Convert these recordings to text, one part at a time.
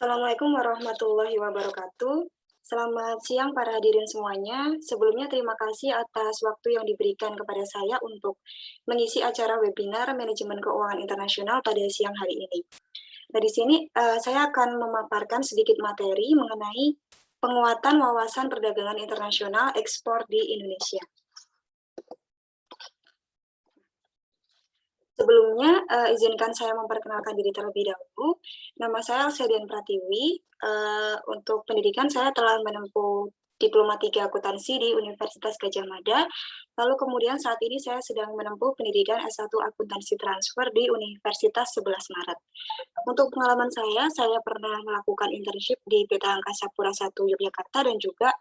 Assalamualaikum warahmatullahi wabarakatuh. Selamat siang para hadirin semuanya. Sebelumnya terima kasih atas waktu yang diberikan kepada saya untuk mengisi acara webinar Manajemen Keuangan Internasional pada siang hari ini. Nah, di sini saya akan memaparkan sedikit materi mengenai penguatan wawasan perdagangan internasional ekspor di Indonesia. Sebelumnya, izinkan saya memperkenalkan diri terlebih dahulu. Nama saya Elsedian Pratiwi. Untuk pendidikan saya telah menempuh Diploma 3 Akuntansi di Universitas Gadjah Mada. Lalu kemudian saat ini saya sedang menempuh pendidikan S1 Akuntansi Transfer di Universitas 11 Maret. Untuk pengalaman saya pernah melakukan internship di PT Angkasa Pura I Yogyakarta dan juga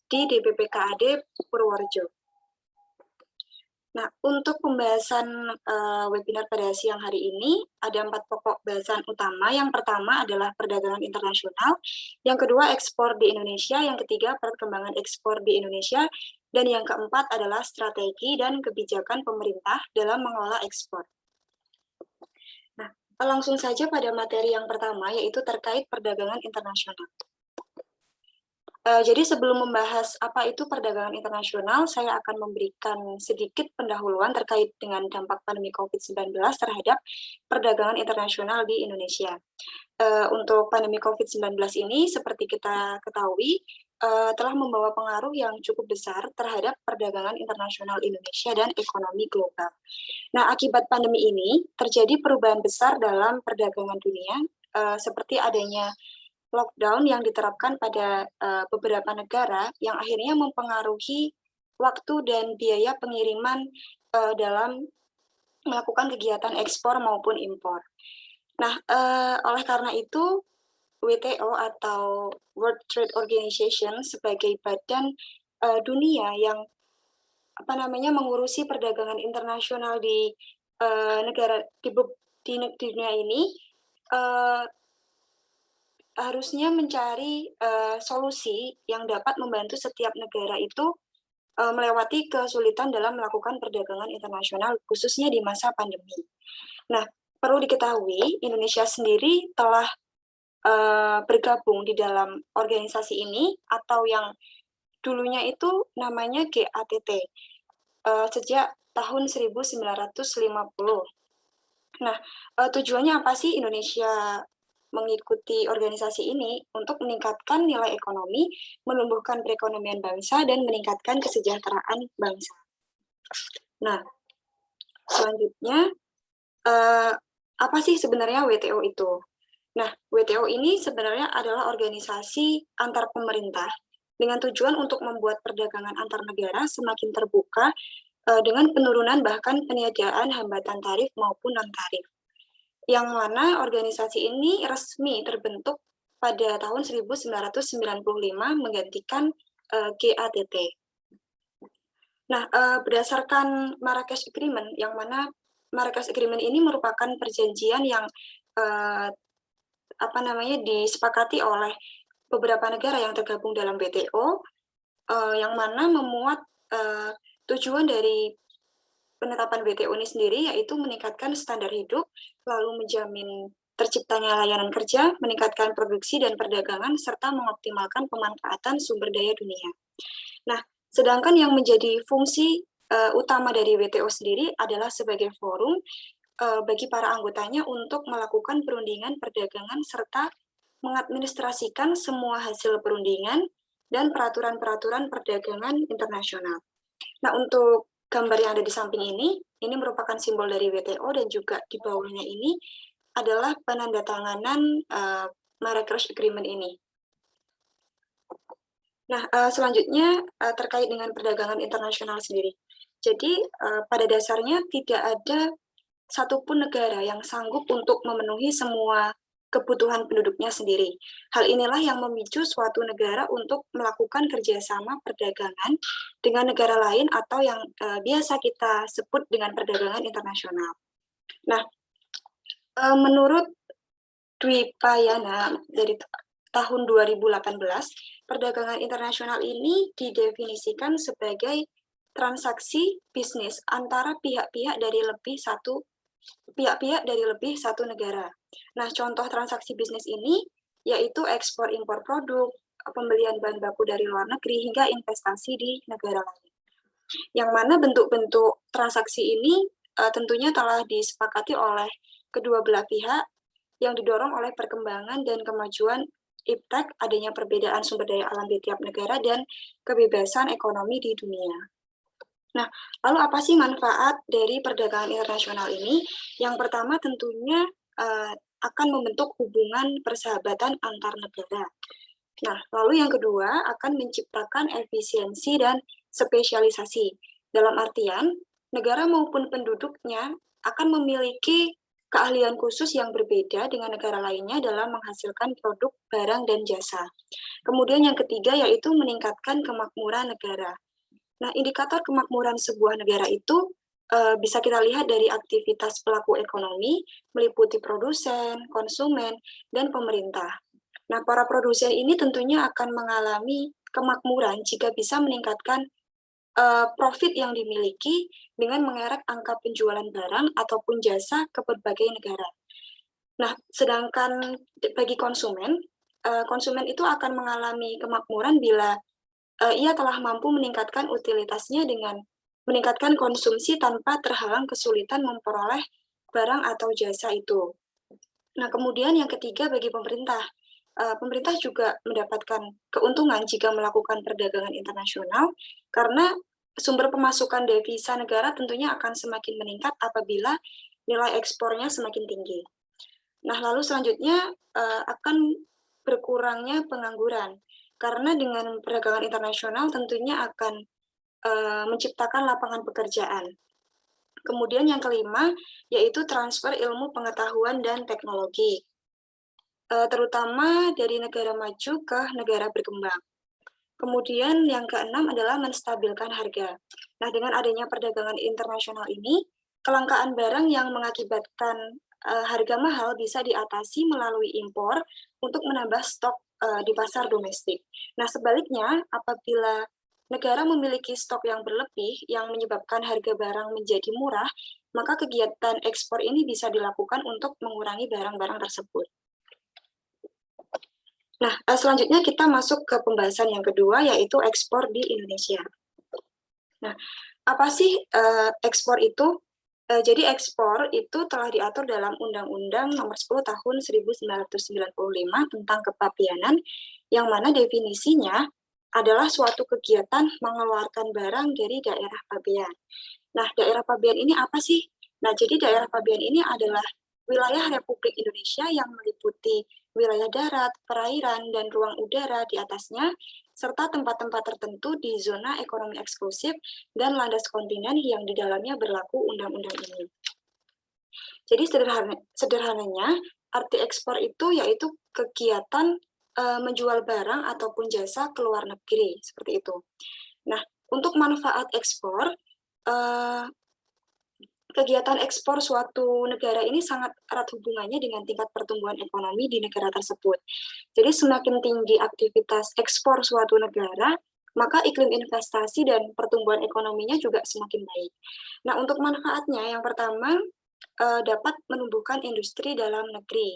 di DPPKAD Purworejo. Nah, untuk pembahasan webinar pada siang hari ini, ada 4 pokok bahasan utama. Yang pertama adalah perdagangan internasional, yang kedua ekspor di Indonesia, yang ketiga perkembangan ekspor di Indonesia, dan yang keempat adalah strategi dan kebijakan pemerintah dalam mengelola ekspor. Nah, langsung saja pada materi yang pertama, yaitu terkait perdagangan internasional. Jadi sebelum membahas apa itu perdagangan internasional, saya akan memberikan sedikit pendahuluan terkait dengan dampak pandemi COVID-19 terhadap perdagangan internasional di Indonesia. Untuk pandemi COVID-19 ini, seperti kita ketahui, telah membawa pengaruh yang cukup besar terhadap perdagangan internasional Indonesia dan ekonomi global. Nah, akibat pandemi ini, terjadi perubahan besar dalam perdagangan dunia, seperti adanya lockdown yang diterapkan pada beberapa negara yang akhirnya mempengaruhi waktu dan biaya pengiriman dalam melakukan kegiatan ekspor maupun impor. Nah, oleh karena itu, WTO atau World Trade Organization sebagai badan dunia yang mengurusi perdagangan internasional di negara di dunia ini harusnya mencari solusi yang dapat membantu setiap negara itu melewati kesulitan dalam melakukan perdagangan internasional, khususnya di masa pandemi. Nah, perlu diketahui, Indonesia sendiri telah bergabung di dalam organisasi ini, atau yang dulunya itu namanya GATT, sejak tahun 1950. Nah, tujuannya apa sih Indonesia mengikuti organisasi ini? Untuk meningkatkan nilai ekonomi, menumbuhkan perekonomian bangsa, dan meningkatkan kesejahteraan bangsa. Nah, selanjutnya, apa sih sebenarnya WTO itu? Nah, WTO ini sebenarnya adalah organisasi antar pemerintah dengan tujuan untuk membuat perdagangan antar negara semakin terbuka dengan penurunan bahkan peniadaan hambatan tarif maupun non-tarif. Yang mana organisasi ini resmi terbentuk pada tahun 1995 menggantikan GATT. Nah, berdasarkan Marrakesh Agreement, yang mana Marrakesh Agreement ini merupakan perjanjian yang disepakati oleh beberapa negara yang tergabung dalam WTO, yang mana memuat tujuan dari penetapan WTO ini sendiri, yaitu meningkatkan standar hidup, lalu menjamin terciptanya layanan kerja, meningkatkan produksi dan perdagangan, serta mengoptimalkan pemanfaatan sumber daya dunia. Nah, sedangkan yang menjadi fungsi utama dari WTO sendiri adalah sebagai forum bagi para anggotanya untuk melakukan perundingan perdagangan serta mengadministrasikan semua hasil perundingan dan peraturan-peraturan perdagangan internasional. Nah, untuk gambar yang ada di samping ini merupakan simbol dari WTO, dan juga di bawahnya ini adalah penandatanganan Marrakesh Agreement ini. Nah, selanjutnya terkait dengan perdagangan internasional sendiri. Jadi, pada dasarnya tidak ada satupun negara yang sanggup untuk memenuhi semua kebutuhan penduduknya sendiri. Hal inilah yang memicu suatu negara untuk melakukan kerjasama perdagangan dengan negara lain, atau yang biasa kita sebut dengan perdagangan internasional. Nah, menurut Dwi Payana dari tahun 2018, perdagangan internasional ini didefinisikan sebagai transaksi bisnis antara pihak-pihak dari lebih satu pihak-pihak dari lebih satu negara. Nah, contoh transaksi bisnis ini yaitu ekspor-impor produk, pembelian bahan baku dari luar negeri, hingga investasi di negara lain. Yang mana bentuk-bentuk transaksi ini tentunya telah disepakati oleh kedua belah pihak yang didorong oleh perkembangan dan kemajuan iptek, adanya perbedaan sumber daya alam di tiap negara, dan kebebasan ekonomi di dunia. Nah, lalu apa sih manfaat dari perdagangan internasional ini? Yang pertama tentunya akan membentuk hubungan persahabatan antar negara. Nah, lalu yang kedua akan menciptakan efisiensi dan spesialisasi. Dalam artian, negara maupun penduduknya akan memiliki keahlian khusus yang berbeda dengan negara lainnya dalam menghasilkan produk, barang, dan jasa. Kemudian yang ketiga yaitu meningkatkan kemakmuran negara. Nah, indikator kemakmuran sebuah negara itu bisa kita lihat dari aktivitas pelaku ekonomi, meliputi produsen, konsumen, dan pemerintah. Nah, para produsen ini tentunya akan mengalami kemakmuran jika bisa meningkatkan profit yang dimiliki dengan mengerek angka penjualan barang ataupun jasa ke berbagai negara. Nah, sedangkan bagi konsumen, konsumen itu akan mengalami kemakmuran bila ia telah mampu meningkatkan utilitasnya dengan meningkatkan konsumsi tanpa terhalang kesulitan memperoleh barang atau jasa itu. Nah, kemudian yang ketiga bagi pemerintah. Pemerintah juga mendapatkan keuntungan jika melakukan perdagangan internasional karena sumber pemasukan devisa negara tentunya akan semakin meningkat apabila nilai ekspornya semakin tinggi. Nah, lalu selanjutnya akan berkurangnya pengangguran karena dengan perdagangan internasional tentunya akan menciptakan lapangan pekerjaan. Kemudian yang kelima yaitu transfer ilmu pengetahuan dan teknologi, terutama dari negara maju ke negara berkembang. Kemudian yang keenam adalah menstabilkan harga. Nah, dengan adanya perdagangan internasional ini, kelangkaan barang yang mengakibatkan harga mahal bisa diatasi melalui impor untuk menambah stok di pasar domestik. Nah, sebaliknya, apabila negara memiliki stok yang berlebih yang menyebabkan harga barang menjadi murah, maka kegiatan ekspor ini bisa dilakukan untuk mengurangi barang-barang tersebut. Nah, selanjutnya kita masuk ke pembahasan yang kedua, yaitu ekspor di Indonesia. Nah, apa sih ekspor itu? Jadi ekspor itu telah diatur dalam Undang-Undang Nomor 10 Tahun 1995 tentang Kepabeanan, yang mana definisinya adalah suatu kegiatan mengeluarkan barang dari daerah pabean. Nah, daerah pabean ini apa sih? Nah, jadi daerah pabean ini adalah wilayah Republik Indonesia yang meliputi wilayah darat, perairan, dan ruang udara di atasnya, serta tempat-tempat tertentu di zona ekonomi eksklusif dan landas kontinen yang di dalamnya berlaku undang-undang ini. Jadi sederhananya, arti ekspor itu yaitu kegiatan menjual barang ataupun jasa ke luar negeri, seperti itu. Nah, untuk manfaat ekspor, kegiatan ekspor suatu negara ini sangat erat hubungannya dengan tingkat pertumbuhan ekonomi di negara tersebut. Jadi semakin tinggi aktivitas ekspor suatu negara, maka iklim investasi dan pertumbuhan ekonominya juga semakin baik. Nah, untuk manfaatnya, yang pertama dapat menumbuhkan industri dalam negeri.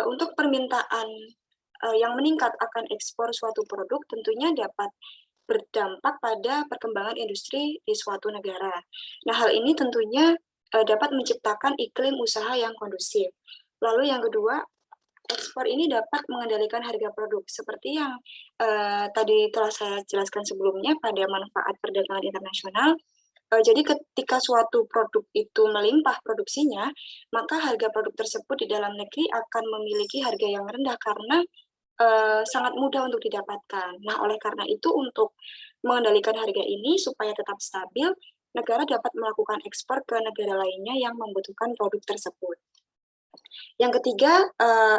Untuk permintaan yang meningkat akan ekspor suatu produk tentunya dapat berdampak pada perkembangan industri di suatu negara. Nah, hal ini tentunya dapat menciptakan iklim usaha yang kondusif. Lalu yang kedua, ekspor ini dapat mengendalikan harga produk, seperti yang tadi telah saya jelaskan sebelumnya pada manfaat perdagangan internasional. Jadi ketika suatu produk itu melimpah produksinya, maka harga produk tersebut di dalam negeri akan memiliki harga yang rendah karena sangat mudah untuk didapatkan. Nah, oleh karena itu untuk mengendalikan harga ini supaya tetap stabil, negara dapat melakukan ekspor ke negara lainnya yang membutuhkan produk tersebut. Yang ketiga,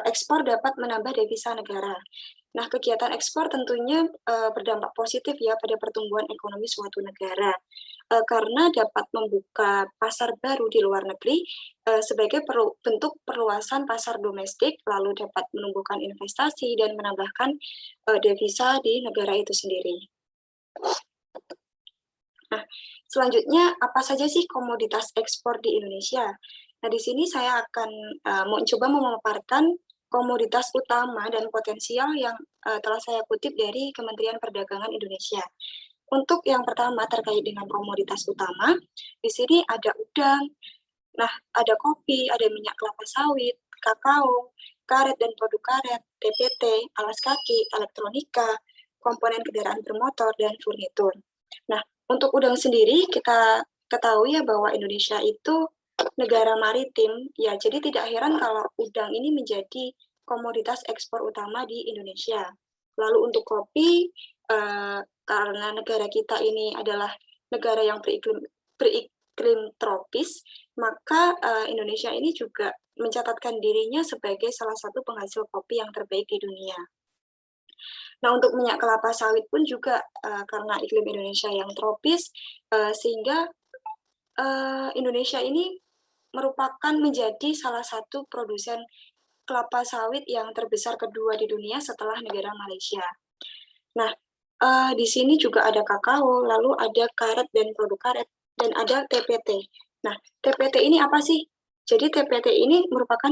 ekspor dapat menambah devisa negara. Nah, kegiatan ekspor tentunya berdampak positif ya pada pertumbuhan ekonomi suatu negara, karena dapat membuka pasar baru di luar negeri sebagai bentuk perluasan pasar domestik, lalu dapat menumbuhkan investasi dan menambahkan devisa di negara itu sendiri. Nah, selanjutnya apa saja sih komoditas ekspor di Indonesia? Nah, di sini saya akan mencoba memaparkan komoditas utama dan potensial yang telah saya kutip dari Kementerian Perdagangan Indonesia. Untuk yang pertama terkait dengan komoditas utama, di sini ada udang, nah ada kopi, ada minyak kelapa sawit, kakao, karet dan produk karet, TPT, alas kaki, elektronika, komponen kendaraan bermotor, dan furnitur. Nah, untuk udang sendiri kita ketahui ya bahwa Indonesia itu negara maritim, ya jadi tidak heran kalau udang ini menjadi komoditas ekspor utama di Indonesia. Lalu untuk kopi, karena negara kita ini adalah negara yang beriklim tropis, maka Indonesia ini juga mencatatkan dirinya sebagai salah satu penghasil kopi yang terbaik di dunia. Nah, untuk minyak kelapa sawit pun juga karena iklim Indonesia yang tropis, sehingga Indonesia ini merupakan menjadi salah satu produsen kelapa sawit yang terbesar kedua di dunia setelah negara Malaysia. Nah, di sini juga ada kakao, lalu ada karet dan produk karet, dan ada TPT. Nah, TPT ini apa sih? Jadi TPT ini merupakan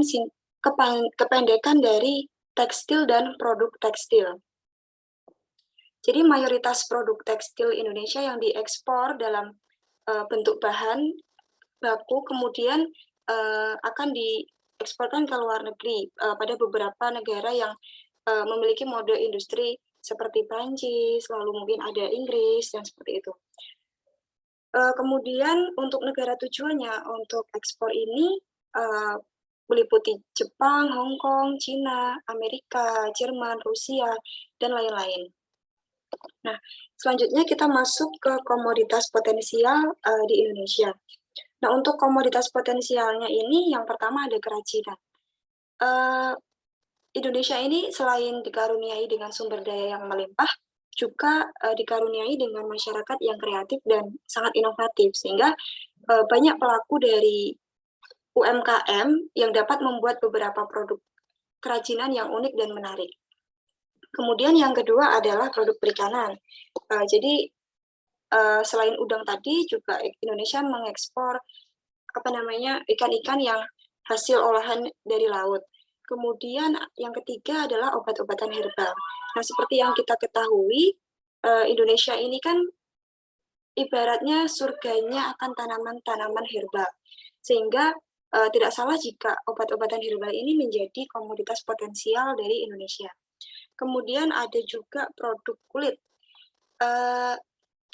kependekan dari tekstil dan produk tekstil. Jadi mayoritas produk tekstil Indonesia yang diekspor dalam bentuk bahan baku kemudian akan dieksporkan ke luar negeri pada beberapa negara yang memiliki mode industri seperti Prancis, lalu mungkin ada Inggris, dan seperti itu. Kemudian untuk negara tujuannya untuk ekspor ini meliputi Jepang, Hong Kong, Cina, Amerika, Jerman, Rusia, dan lain-lain. Nah, selanjutnya kita masuk ke komoditas potensial di Indonesia. Nah, untuk komoditas potensialnya ini, yang pertama ada kerajinan. Indonesia ini selain dikaruniai dengan sumber daya yang melimpah, juga dikaruniai dengan masyarakat yang kreatif dan sangat inovatif, sehingga banyak pelaku dari UMKM yang dapat membuat beberapa produk kerajinan yang unik dan menarik. Kemudian yang kedua adalah produk perikanan. Jadi selain udang tadi, juga Indonesia mengekspor ikan-ikan yang hasil olahan dari laut. Kemudian yang ketiga adalah obat-obatan herbal. Nah, seperti yang kita ketahui, Indonesia ini kan ibaratnya surganya akan tanaman-tanaman herbal. Sehingga tidak salah jika obat-obatan herbal ini menjadi komoditas potensial dari Indonesia. Kemudian ada juga produk kulit.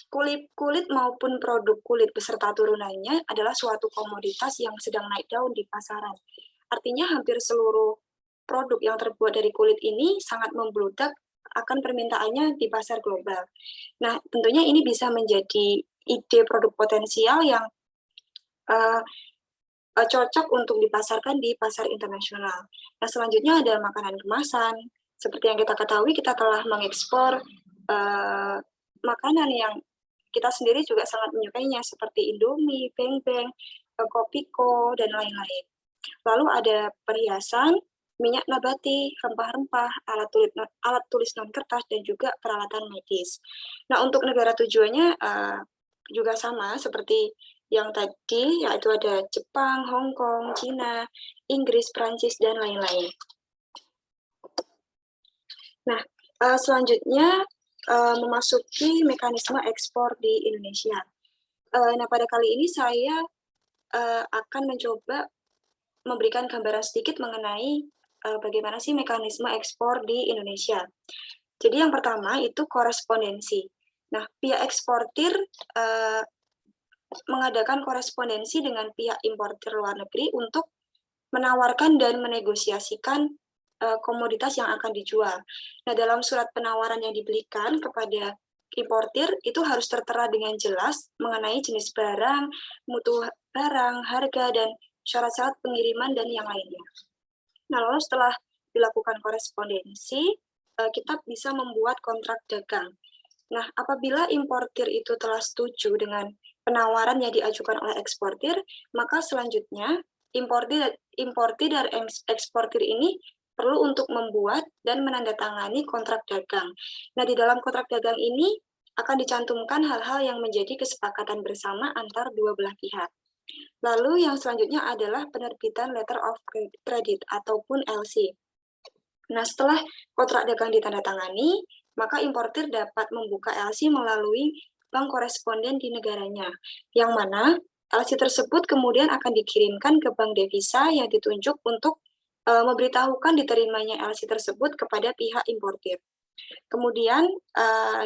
Kulit maupun produk kulit beserta turunannya adalah suatu komoditas yang sedang naik daun di pasaran. Artinya hampir seluruh produk yang terbuat dari kulit ini sangat membludak akan permintaannya di pasar global. Nah, tentunya ini bisa menjadi ide produk potensial yang cocok untuk dipasarkan di pasar internasional. Nah, selanjutnya ada makanan kemasan. Seperti yang kita ketahui, kita telah mengekspor makanan yang kita sendiri juga sangat menyukainya, seperti Indomie, Beng-Beng, Kopiko, dan lain-lain. Lalu ada perhiasan, minyak nabati, rempah-rempah, alat tulis non-kertas, dan juga peralatan medis. Nah, untuk negara tujuannya juga sama seperti yang tadi, yaitu ada Jepang, Hong Kong, Cina, Inggris, Prancis, dan lain-lain. Nah, selanjutnya memasuki mekanisme ekspor di Indonesia. Nah, pada kali ini saya akan mencoba memberikan gambaran sedikit mengenai bagaimana sih mekanisme ekspor di Indonesia. Jadi yang pertama itu korespondensi. Nah, pihak eksportir mengadakan korespondensi dengan pihak importir luar negeri untuk menawarkan dan menegosiasikan komoditas yang akan dijual. Nah, dalam surat penawaran yang diberikan kepada importir itu harus tertera dengan jelas mengenai jenis barang, mutu barang, harga, dan syarat-syarat pengiriman dan yang lainnya. Nah, lalu setelah dilakukan korespondensi, kita bisa membuat kontrak dagang. Nah, apabila importir itu telah setuju dengan penawaran yang diajukan oleh eksportir, maka selanjutnya importir dan eksportir ini perlu untuk membuat dan menandatangani kontrak dagang. Nah, di dalam kontrak dagang ini akan dicantumkan hal-hal yang menjadi kesepakatan bersama antar dua belah pihak. Lalu yang selanjutnya adalah penerbitan Letter of Credit ataupun LC. Nah, setelah kontrak dagang ditandatangani, maka importir dapat membuka LC melalui bank koresponden di negaranya, yang mana LC tersebut kemudian akan dikirimkan ke bank devisa yang ditunjuk untuk memberitahukan diterimanya LC tersebut kepada pihak importir. Kemudian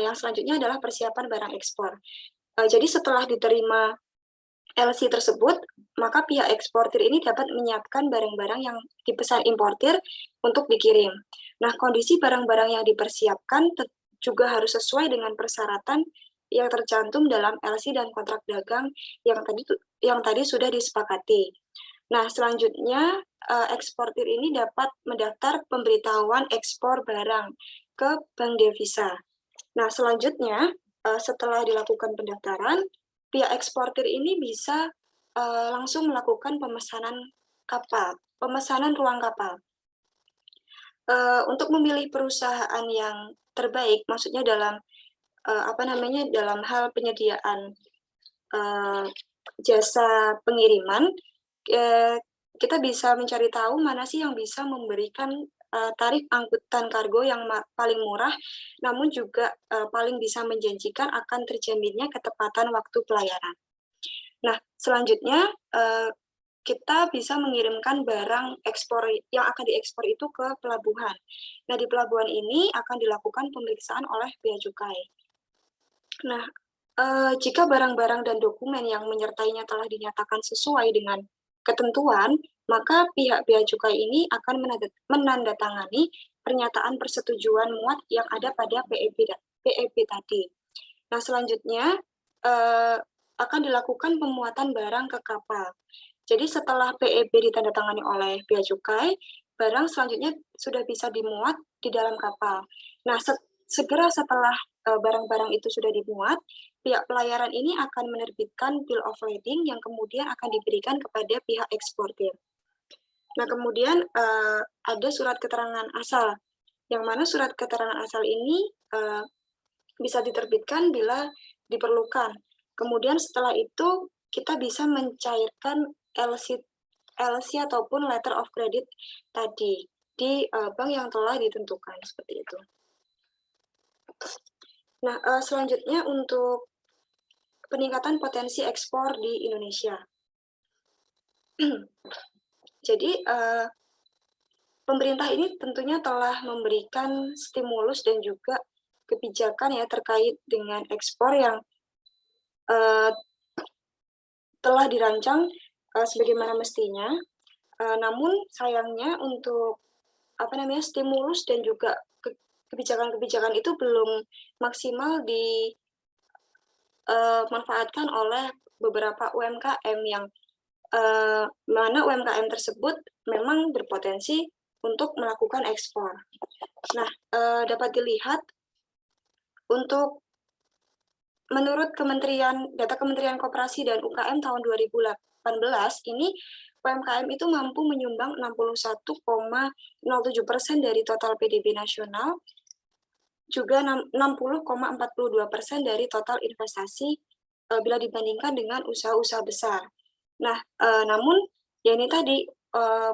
yang selanjutnya adalah persiapan barang ekspor. Jadi setelah diterima LC tersebut, maka pihak eksportir ini dapat menyiapkan barang-barang yang dipesan importir untuk dikirim. Nah, kondisi barang-barang yang dipersiapkan juga harus sesuai dengan persyaratan yang tercantum dalam LC dan kontrak dagang yang tadi sudah disepakati. Nah, selanjutnya eksportir ini dapat mendaftar pemberitahuan ekspor barang ke bank devisa. Nah, selanjutnya setelah dilakukan pendaftaran, pihak eksportir ini bisa langsung melakukan pemesanan kapal, pemesanan ruang kapal. Untuk memilih perusahaan yang terbaik, maksudnya dalam dalam hal penyediaan jasa pengiriman, kita bisa mencari tahu mana sih yang bisa memberikan tarif angkutan kargo yang paling murah, namun juga paling bisa menjanjikan akan terjaminnya ketepatan waktu pelayanan. Nah, selanjutnya kita bisa mengirimkan barang ekspor yang akan diekspor itu ke pelabuhan. Nah, di pelabuhan ini akan dilakukan pemeriksaan oleh bea cukai. Nah, jika barang-barang dan dokumen yang menyertainya telah dinyatakan sesuai dengan ketentuan, maka pihak bea cukai ini akan menandatangani pernyataan persetujuan muat yang ada pada PEP tadi. Nah, selanjutnya akan dilakukan pemuatan barang ke kapal. Jadi setelah PEP ditandatangani oleh bea cukai, barang selanjutnya sudah bisa dimuat di dalam kapal. Nah, segera setelah barang-barang itu sudah dimuat, pihak pelayaran ini akan menerbitkan bill of lading yang kemudian akan diberikan kepada pihak eksportir. Nah, kemudian ada surat keterangan asal, yang mana surat keterangan asal ini bisa diterbitkan bila diperlukan. Kemudian setelah itu kita bisa mencairkan LC ataupun letter of credit tadi di bank yang telah ditentukan, seperti itu. Nah, selanjutnya untuk peningkatan potensi ekspor di Indonesia. Jadi, pemerintah ini tentunya telah memberikan stimulus dan juga kebijakan ya terkait dengan ekspor yang telah dirancang sebagaimana mestinya. Namun sayangnya untuk stimulus dan juga kebijakan-kebijakan itu belum maksimal dimanfaatkan oleh beberapa UMKM yang mana UMKM tersebut memang berpotensi untuk melakukan ekspor. Nah, dapat dilihat untuk menurut data Kementerian Koperasi dan UKM tahun 2018 ini UMKM itu mampu menyumbang 61,07% dari total PDB nasional, juga 60,42% dari total investasi bila dibandingkan dengan usaha-usaha besar. Nah, namun ya ini tadi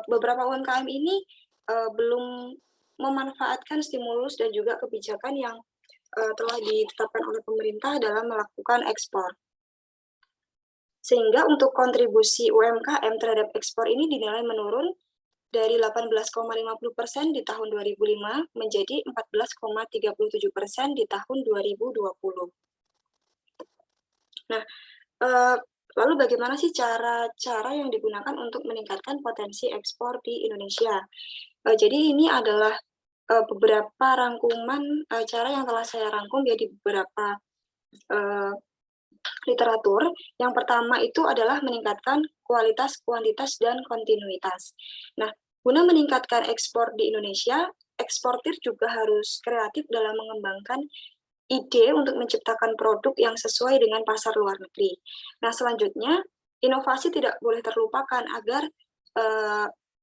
beberapa UMKM ini belum memanfaatkan stimulus dan juga kebijakan yang telah ditetapkan oleh pemerintah dalam melakukan ekspor. Sehingga untuk kontribusi UMKM terhadap ekspor ini dinilai menurun dari 18,50% di tahun 2005 menjadi 14,37% di tahun 2020. Nah, lalu bagaimana sih cara yang digunakan untuk meningkatkan potensi ekspor di Indonesia? Jadi ini adalah beberapa rangkuman cara yang telah saya rangkum ya di beberapa literatur. Yang pertama itu adalah meningkatkan kualitas, kuantitas, dan kontinuitas. Nah, guna meningkatkan ekspor di Indonesia, eksportir juga harus kreatif dalam mengembangkan ide untuk menciptakan produk yang sesuai dengan pasar luar negeri. Nah, selanjutnya, inovasi tidak boleh terlupakan agar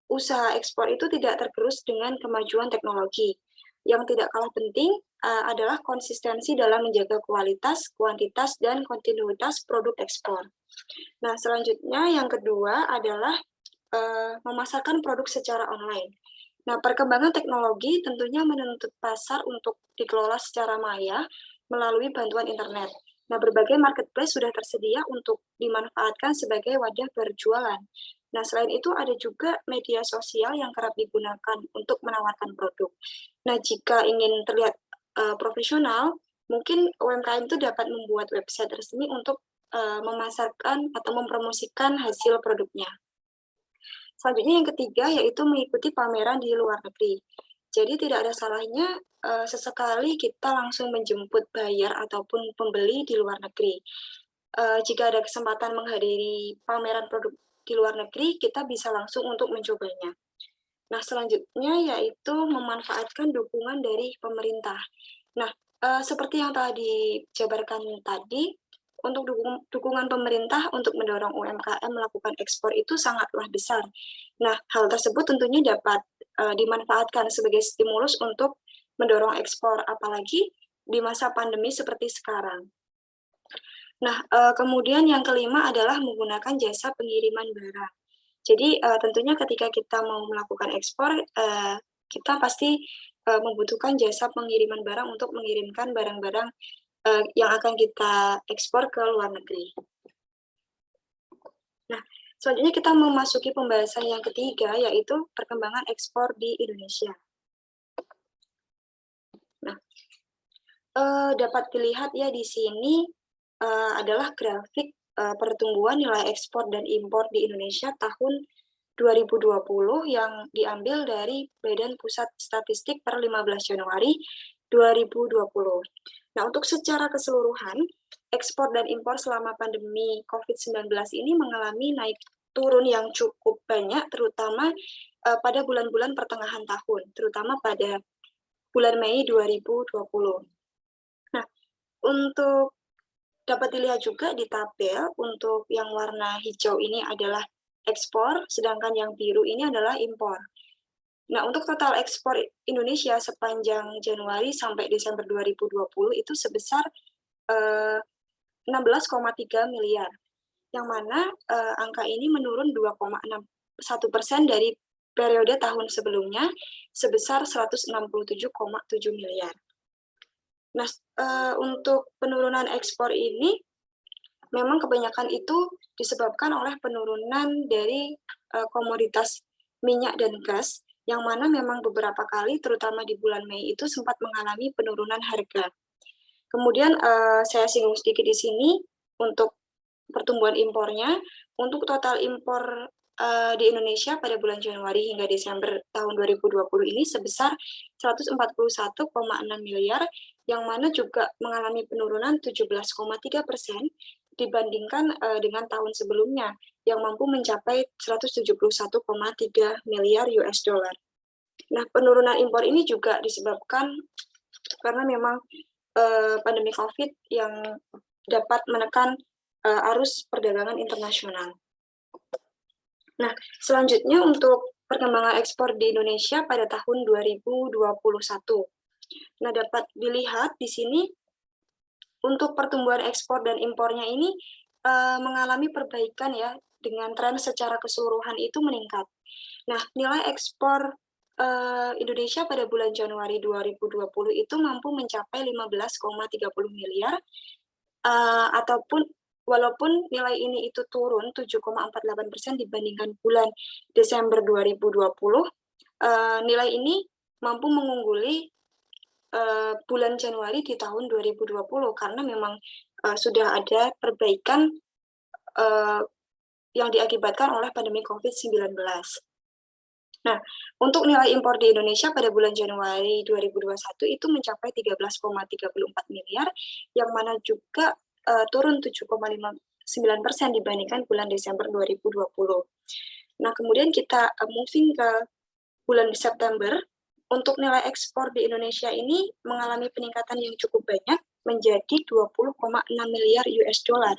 usaha ekspor itu tidak tergerus dengan kemajuan teknologi. Yang tidak kalah penting adalah konsistensi dalam menjaga kualitas, kuantitas, dan kontinuitas produk ekspor. Nah, selanjutnya yang kedua adalah memasarkan produk secara online. Nah, perkembangan teknologi tentunya menuntut pasar untuk dikelola secara maya melalui bantuan internet. Nah, berbagai marketplace sudah tersedia untuk dimanfaatkan sebagai wadah berjualan. Nah, selain itu ada juga media sosial yang kerap digunakan untuk menawarkan produk. Nah, jika ingin terlihat profesional, mungkin UMKM itu dapat membuat website resmi untuk memasarkan atau mempromosikan hasil produknya. Selanjutnya yang ketiga yaitu mengikuti pameran di luar negeri. Jadi tidak ada salahnya sesekali kita langsung menjemput buyer ataupun pembeli di luar negeri. Jika ada kesempatan menghadiri pameran produk di luar negeri, kita bisa langsung untuk mencobanya. Nah, selanjutnya yaitu memanfaatkan dukungan dari pemerintah. Nah, seperti yang telah dijabarkan tadi, untuk dukungan pemerintah untuk mendorong UMKM melakukan ekspor itu sangatlah besar. Nah, hal tersebut tentunya dapat dimanfaatkan sebagai stimulus untuk mendorong ekspor, apalagi di masa pandemi seperti sekarang. Nah, kemudian yang kelima adalah menggunakan jasa pengiriman barang. Jadi tentunya ketika kita mau melakukan ekspor, kita pasti membutuhkan jasa pengiriman barang untuk mengirimkan barang-barang yang akan kita ekspor ke luar negeri. Nah, selanjutnya kita memasuki pembahasan yang ketiga, yaitu perkembangan ekspor di Indonesia. Nah, dapat dilihat ya di sini adalah grafik pertumbuhan nilai ekspor dan impor di Indonesia tahun 2020 yang diambil dari Badan Pusat Statistik per 15 Januari 2020. Nah, untuk secara keseluruhan, ekspor dan impor selama pandemi COVID-19 ini mengalami naik turun yang cukup banyak, terutama pada bulan-bulan pertengahan tahun, terutama pada bulan Mei 2020. Nah, untuk dapat dilihat juga di tabel, untuk yang warna hijau ini adalah ekspor, sedangkan yang biru ini adalah impor. Nah, untuk total ekspor Indonesia sepanjang Januari sampai Desember 2020 itu sebesar 16,3 miliar, yang mana angka ini menurun 2,61% dari periode tahun sebelumnya sebesar 167,7 miliar. Nah, untuk penurunan ekspor ini memang kebanyakan itu disebabkan oleh penurunan dari komoditas minyak dan gas, yang mana memang beberapa kali, terutama di bulan Mei itu sempat mengalami penurunan harga. Kemudian saya singgung sedikit di sini untuk pertumbuhan impornya. Untuk total impor di Indonesia pada bulan Januari hingga Desember tahun 2020 ini sebesar 141,6 miliar, yang mana juga mengalami penurunan 17,3% dibandingkan dengan tahun sebelumnya, yang mampu mencapai 171,3 miliar US dollar. Nah, penurunan impor ini juga disebabkan karena memang pandemi COVID yang dapat menekan arus perdagangan internasional. Nah, selanjutnya untuk perkembangan ekspor di Indonesia pada tahun 2021. Nah, dapat dilihat di sini untuk pertumbuhan ekspor dan impornya ini mengalami perbaikan ya, dengan tren secara keseluruhan itu meningkat. Nah, nilai ekspor Indonesia pada bulan Januari 2020 itu mampu mencapai 15,30 miliar, ataupun walaupun nilai ini itu turun 7,48% dibandingkan bulan Desember 2020, nilai ini mampu mengungguli bulan Januari di tahun 2020 karena memang sudah ada perbaikan yang diakibatkan oleh pandemi COVID-19. Nah, untuk nilai impor di Indonesia pada bulan Januari 2021 itu mencapai 13,34 miliar, yang mana juga turun 7,59% dibandingkan bulan Desember 2020. Nah, kemudian kita moving ke bulan September, untuk nilai ekspor di Indonesia ini mengalami peningkatan yang cukup banyak menjadi 20,6 miliar US dollar.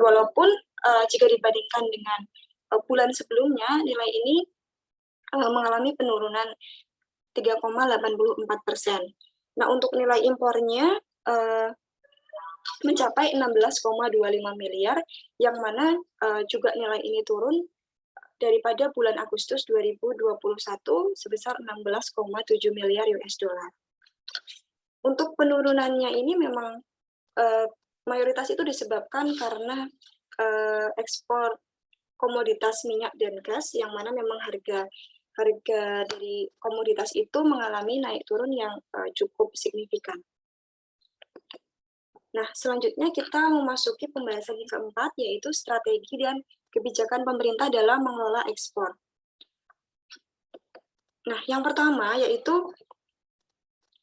Walaupun jika dibandingkan dengan bulan sebelumnya, nilai ini mengalami penurunan 3,84%. Nah, untuk nilai impornya mencapai 16,25 miliar, yang mana juga nilai ini turun daripada bulan Agustus 2021 sebesar 16,7 miliar US dollar. Untuk penurunannya ini memang mayoritas itu disebabkan karena ekspor komoditas minyak dan gas, yang mana memang harga dari komoditas itu mengalami naik turun yang cukup signifikan. Nah, selanjutnya kita memasuki pembahasan yang keempat, yaitu strategi dan kebijakan pemerintah dalam mengelola ekspor. Nah, yang pertama yaitu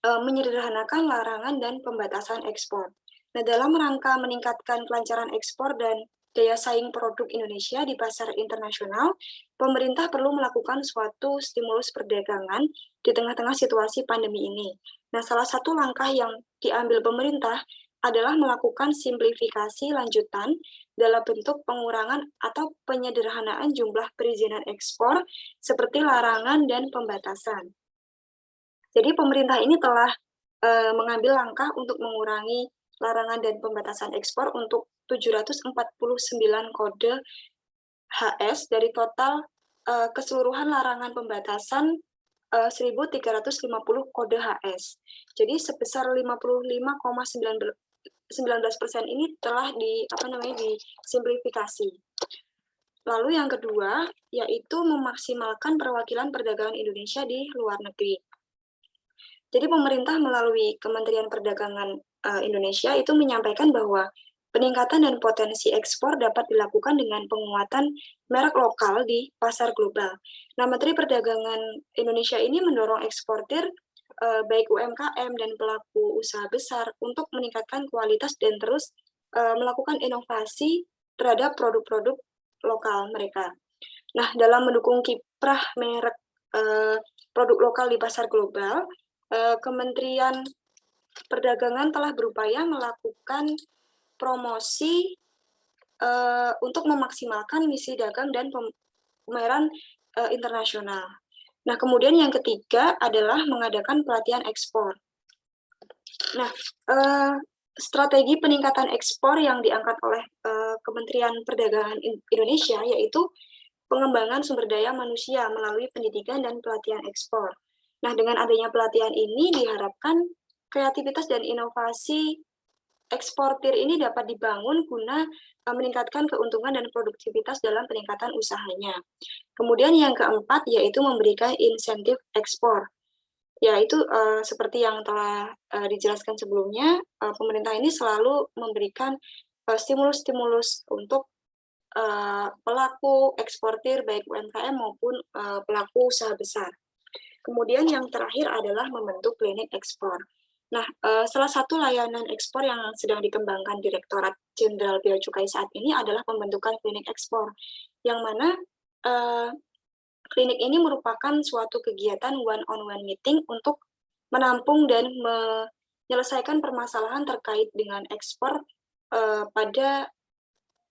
menyederhanakan larangan dan pembatasan ekspor. Nah, dalam rangka meningkatkan kelancaran ekspor dan daya saing produk Indonesia di pasar internasional, pemerintah perlu melakukan suatu stimulus perdagangan di tengah-tengah situasi pandemi ini. Nah, salah satu langkah yang diambil pemerintah adalah melakukan simplifikasi lanjutan dalam bentuk pengurangan atau penyederhanaan jumlah perizinan ekspor seperti larangan dan pembatasan. Jadi pemerintah ini telah mengambil langkah untuk mengurangi larangan dan pembatasan ekspor untuk 749 kode HS dari total keseluruhan larangan pembatasan 1.350 kode HS. Jadi sebesar 55,19% ini telah disimplifikasi. Lalu yang kedua yaitu memaksimalkan perwakilan perdagangan Indonesia di luar negeri. Jadi pemerintah melalui Kementerian Perdagangan Indonesia itu menyampaikan bahwa peningkatan dan potensi ekspor dapat dilakukan dengan penguatan merek lokal di pasar global. Nah, Menteri Perdagangan Indonesia ini mendorong eksportir baik UMKM dan pelaku usaha besar untuk meningkatkan kualitas dan terus melakukan inovasi terhadap produk-produk lokal mereka. Nah, dalam mendukung kiprah merek produk lokal di pasar global, Kementerian Perdagangan telah berupaya melakukan promosi untuk memaksimalkan misi dagang dan pameran internasional. Nah, kemudian yang ketiga adalah mengadakan pelatihan ekspor. Nah, strategi peningkatan ekspor yang diangkat oleh Kementerian Perdagangan Indonesia yaitu pengembangan sumber daya manusia melalui pendidikan dan pelatihan ekspor. Nah, dengan adanya pelatihan ini diharapkan kreativitas dan inovasi eksportir ini dapat dibangun guna meningkatkan keuntungan dan produktivitas dalam peningkatan usahanya. Kemudian yang keempat yaitu memberikan insentif ekspor. Yaitu seperti yang telah dijelaskan sebelumnya, pemerintah ini selalu memberikan stimulus-stimulus untuk pelaku eksportir baik UMKM maupun pelaku usaha besar. Kemudian yang terakhir adalah membentuk klinik ekspor. Nah, salah satu layanan ekspor yang sedang dikembangkan Direktorat Jenderal Bea Cukai saat ini adalah pembentukan klinik ekspor, yang mana klinik ini merupakan suatu kegiatan one-on-one meeting untuk menampung dan menyelesaikan permasalahan terkait dengan ekspor pada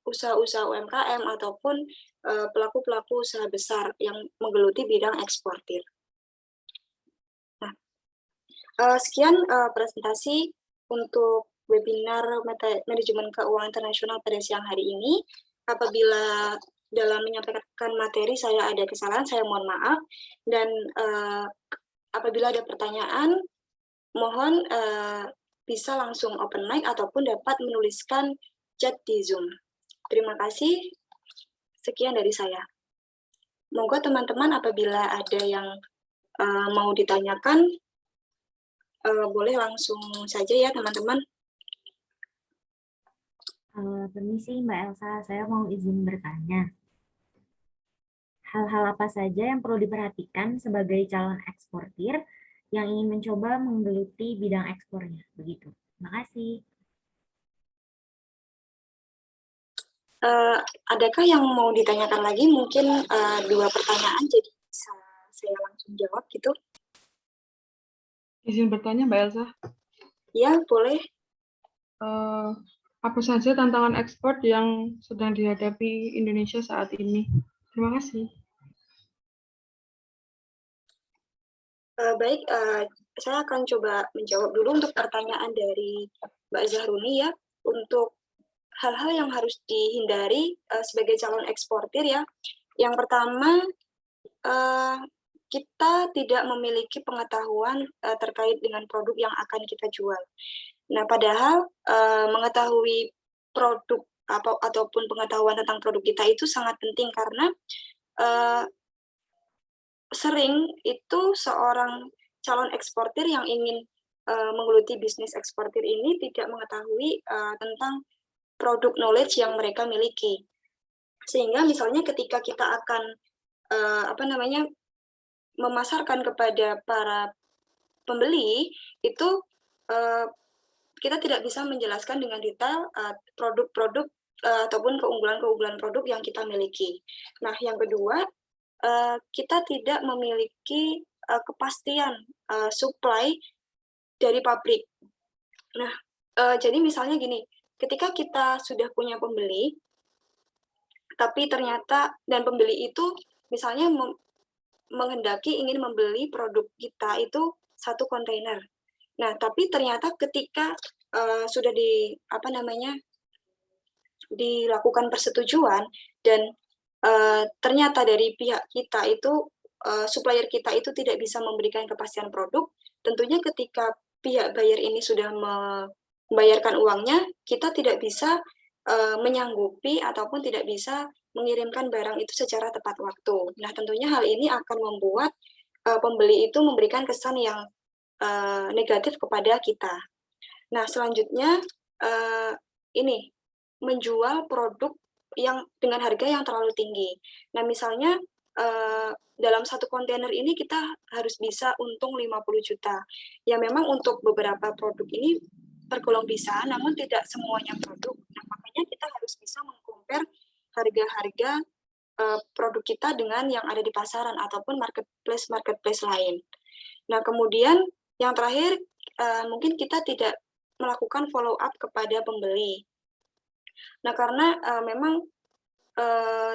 usaha-usaha UMKM ataupun pelaku-pelaku usaha besar yang menggeluti bidang eksportir. Nah, sekian presentasi untuk webinar manajemen keuangan internasional pada siang hari ini. Apabila dalam menyampaikan materi saya ada kesalahan, saya mohon maaf. Dan apabila ada pertanyaan, mohon bisa langsung open mic ataupun dapat menuliskan chat di Zoom. Terima kasih. Sekian dari saya. Monggo teman-teman apabila ada yang mau ditanyakan, boleh langsung saja ya teman-teman. Permisi Mbak Elsa, saya mau izin bertanya. Hal-hal apa saja yang perlu diperhatikan sebagai calon eksportir yang ingin mencoba menggeluti bidang ekspornya? Begitu. Terima kasih. Adakah yang mau ditanyakan lagi? Mungkin 2 pertanyaan, jadi bisa saya langsung jawab gitu. Izin bertanya Mbak Elsa. Ya, boleh. Apa saja tantangan ekspor yang sedang dihadapi Indonesia saat ini? Terima kasih. Baik, saya akan coba menjawab dulu untuk pertanyaan dari Mbak Zahruni ya, untuk hal-hal yang harus dihindari sebagai calon eksportir ya. Yang pertama, kita tidak memiliki pengetahuan terkait dengan produk yang akan kita jual. Nah, padahal mengetahui produk ataupun pengetahuan tentang produk kita itu sangat penting karena sering itu seorang calon eksportir yang ingin menggeluti bisnis eksportir ini tidak mengetahui tentang produk knowledge yang mereka miliki. Sehingga misalnya ketika kita akan memasarkan kepada para pembeli, itu kita tidak bisa menjelaskan dengan detail produk-produk ataupun keunggulan-keunggulan produk yang kita miliki. Nah, yang kedua, kita tidak memiliki kepastian supply dari pabrik. Nah, jadi misalnya gini, ketika kita sudah punya pembeli, tapi ternyata dan pembeli itu misalnya menghendaki ingin membeli produk kita itu 1 kontainer. Nah, tapi ternyata ketika sudah dilakukan persetujuan dan ternyata dari pihak kita itu supplier kita itu tidak bisa memberikan kepastian produk, tentunya ketika pihak buyer ini sudah membayarkan uangnya, kita tidak bisa menyanggupi ataupun tidak bisa mengirimkan barang itu secara tepat waktu. Nah, tentunya hal ini akan membuat pembeli itu memberikan kesan yang negatif kepada kita. Nah, selanjutnya ini menjual produk yang dengan harga yang terlalu tinggi. Nah, misalnya dalam 1 kontainer ini kita harus bisa untung 50 juta. Ya memang untuk beberapa produk ini tergolong bisa, namun tidak semuanya produk. Nah, makanya kita harus bisa meng-compare harga-harga produk kita dengan yang ada di pasaran ataupun marketplace lain. Nah, kemudian yang terakhir mungkin kita tidak melakukan follow up kepada pembeli. Nah, karena memang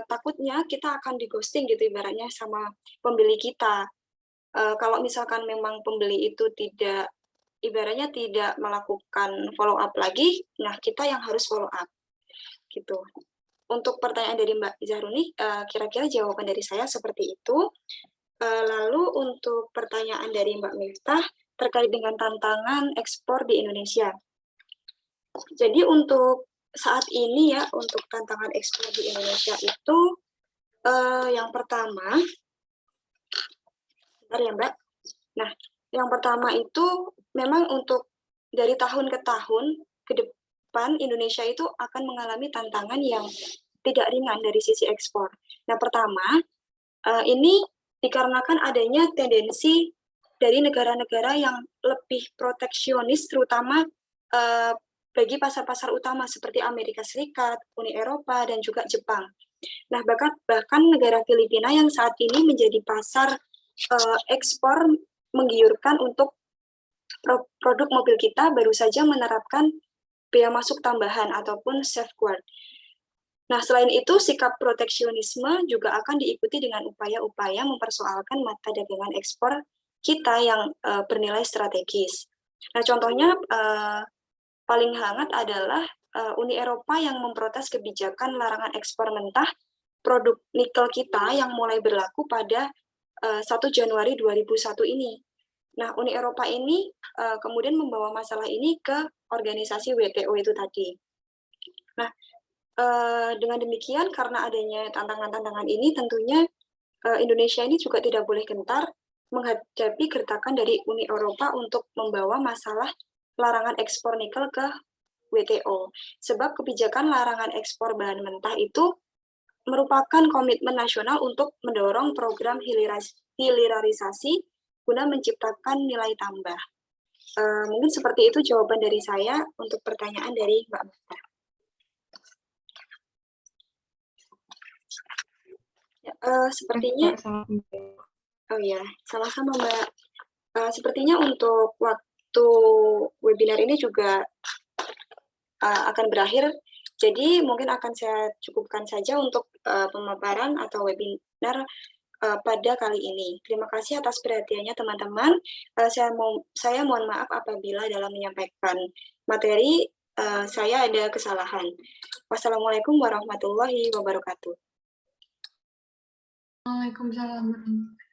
takutnya kita akan di-ghosting gitu ibaratnya sama pembeli kita. Kalau misalkan memang pembeli itu ibaratnya tidak melakukan follow up lagi, nah kita yang harus follow up, gitu. Untuk pertanyaan dari Mbak Zahruni, kira-kira jawaban dari saya seperti itu. Lalu untuk pertanyaan dari Mbak Miftah terkait dengan tantangan ekspor di Indonesia. Jadi untuk saat ini ya, untuk tantangan ekspor di Indonesia itu yang pertama, bentar ya Mbak. Nah, yang pertama itu memang untuk dari tahun ke tahun ke depan Indonesia itu akan mengalami tantangan yang tidak ringan dari sisi ekspor. Nah, pertama, ini dikarenakan adanya tendensi dari negara-negara yang lebih proteksionis, terutama bagi pasar-pasar utama seperti Amerika Serikat, Uni Eropa, dan juga Jepang. Nah, bahkan negara Filipina yang saat ini menjadi pasar ekspor menggiurkan untuk produk mobil kita baru saja menerapkan bea masuk tambahan ataupun safeguard. Nah, selain itu, sikap proteksionisme juga akan diikuti dengan upaya-upaya mempersoalkan mata dagangan ekspor kita yang bernilai strategis. Nah, contohnya paling hangat adalah Uni Eropa yang memprotes kebijakan larangan ekspor mentah produk nikel kita yang mulai berlaku pada 1 Januari 2001 ini. Nah, Uni Eropa ini kemudian membawa masalah ini ke organisasi WTO itu tadi. Nah, dengan demikian karena adanya tantangan-tantangan ini tentunya Indonesia ini juga tidak boleh gentar menghadapi gertakan dari Uni Eropa untuk membawa masalah larangan ekspor nikel ke WTO. Sebab kebijakan larangan ekspor bahan mentah itu merupakan komitmen nasional untuk mendorong program hilirisasi guna menciptakan nilai tambah. Mungkin seperti itu jawaban dari saya untuk pertanyaan dari Mbak Mita. Sepertinya, oh ya, sama-sama Mbak. Sepertinya untuk waktu webinar ini juga akan berakhir, jadi mungkin akan saya cukupkan saja untuk pemaparan atau webinar pada kali ini. Terima kasih atas perhatiannya teman-teman. Saya mohon maaf apabila dalam menyampaikan materi saya ada kesalahan. Wassalamualaikum warahmatullahi wabarakatuh. Waalaikumsalam warahmatullahi wabarakatuh.